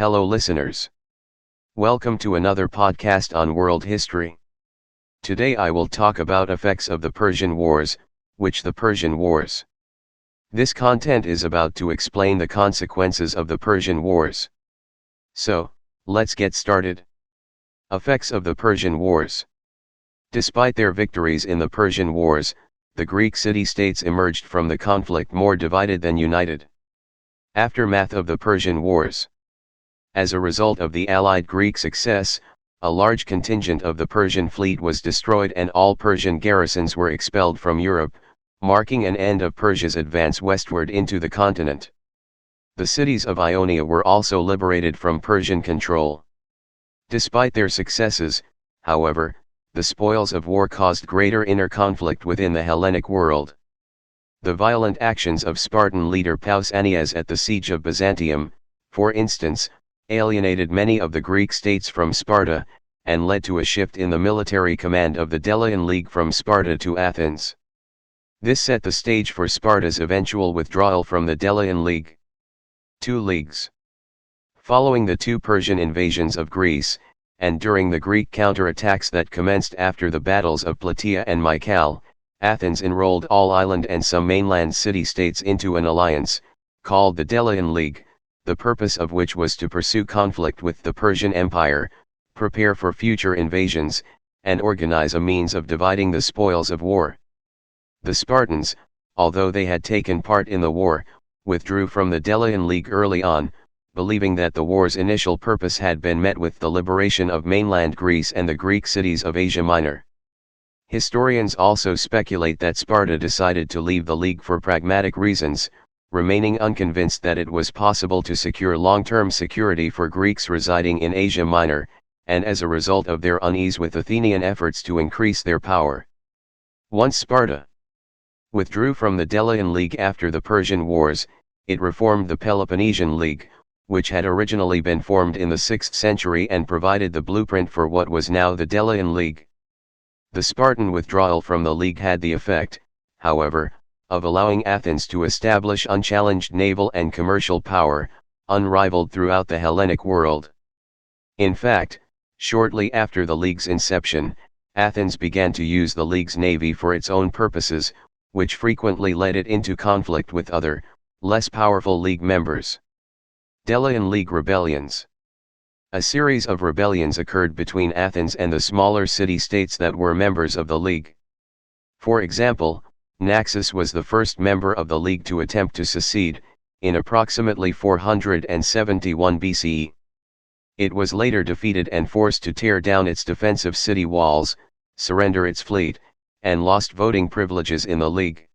Hello listeners. Welcome to another podcast on world history. Today I will talk about effects of the Persian Wars, the Persian Wars. This content is about to explain the consequences of the Persian Wars. So, let's get started. Effects of the Persian Wars. Despite their victories in the Persian Wars, the Greek city-states emerged from the conflict more divided than united. Aftermath of the Persian Wars. As a result of the Allied Greek success, a large contingent of the Persian fleet was destroyed and all Persian garrisons were expelled from Europe, marking an end of Persia's advance westward into the continent. The cities of Ionia were also liberated from Persian control. Despite their successes, however, the spoils of war caused greater inner conflict within the Hellenic world. The violent actions of Spartan leader Pausanias at the siege of Byzantium, for instance, alienated many of the Greek states from Sparta, and led to a shift in the military command of the Delian League from Sparta to Athens. This set the stage for Sparta's eventual withdrawal from the Delian League. Two leagues. Following the two Persian invasions of Greece, and during the Greek counterattacks that commenced after the battles of Plataea and Mycale, Athens enrolled all island and some mainland city-states into an alliance, called the Delian League, the purpose of which was to pursue conflict with the Persian Empire, prepare for future invasions, and organize a means of dividing the spoils of war. The Spartans, although they had taken part in the war, withdrew from the Delian League early on, believing that the war's initial purpose had been met with the liberation of mainland Greece and the Greek cities of Asia Minor. Historians also speculate that Sparta decided to leave the League for pragmatic reasons, remaining unconvinced that it was possible to secure long-term security for Greeks residing in Asia Minor, and as a result of their unease with Athenian efforts to increase their power. Once Sparta withdrew from the Delian League after the Persian Wars, it reformed the Peloponnesian League, which had originally been formed in the 6th century and provided the blueprint for what was now the Delian League. The Spartan withdrawal from the League had the effect, however, of allowing Athens to establish unchallenged naval and commercial power, unrivaled throughout the Hellenic world. In fact, shortly after the League's inception, Athens began to use the League's navy for its own purposes, which frequently led it into conflict with other, less powerful League members. Delian League rebellions. A series of rebellions occurred between Athens and the smaller city-states that were members of the League. For example, Naxos was the first member of the League to attempt to secede, in approximately 471 BCE. It was later defeated and forced to tear down its defensive city walls, surrender its fleet, and lost voting privileges in the League.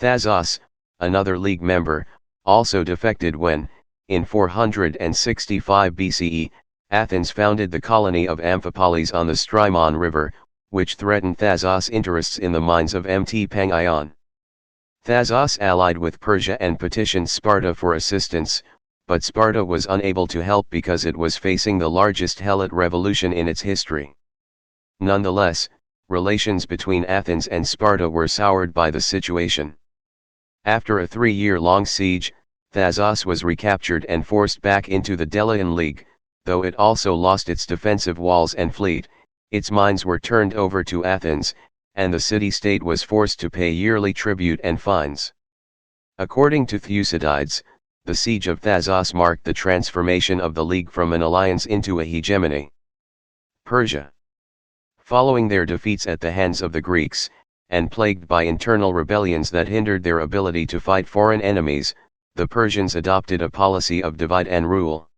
Thasos, another League member, also defected when, in 465 BCE, Athens founded the colony of Amphipolis on the Strymon River, which threatened Thasos' interests in the mines of Mt. Pangion. Thasos allied with Persia and petitioned Sparta for assistance, but Sparta was unable to help because it was facing the largest Helot revolution in its history. Nonetheless, relations between Athens and Sparta were soured by the situation. After a 3-year-long siege, Thasos was recaptured and forced back into the Delian League, though it also lost its defensive walls and fleet. Its mines were turned over to Athens, and the city-state was forced to pay yearly tribute and fines. According to Thucydides, the siege of Thasos marked the transformation of the League from an alliance into a hegemony. Persia. Following their defeats at the hands of the Greeks, and plagued by internal rebellions that hindered their ability to fight foreign enemies, the Persians adopted a policy of divide and rule.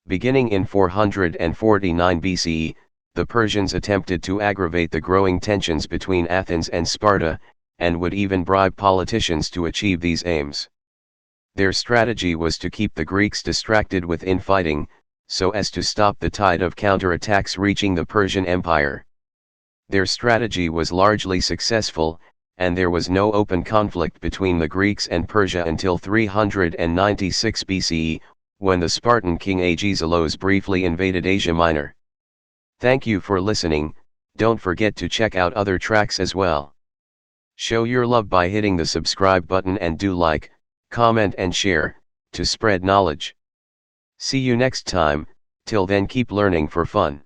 Beginning in 449 BCE, the Persians attempted to aggravate the growing tensions between Athens and Sparta, and would even bribe politicians to achieve these aims. Their strategy was to keep the Greeks distracted with infighting, so as to stop the tide of counterattacks reaching the Persian Empire. Their strategy was largely successful, and there was no open conflict between the Greeks and Persia until 396 BCE, when the Spartan king Agesilaus briefly invaded Asia Minor. Thank you for listening. Don't forget to check out other tracks as well. Show your love by hitting the subscribe button and do like, comment and share, to spread knowledge. See you next time, till then keep learning for fun.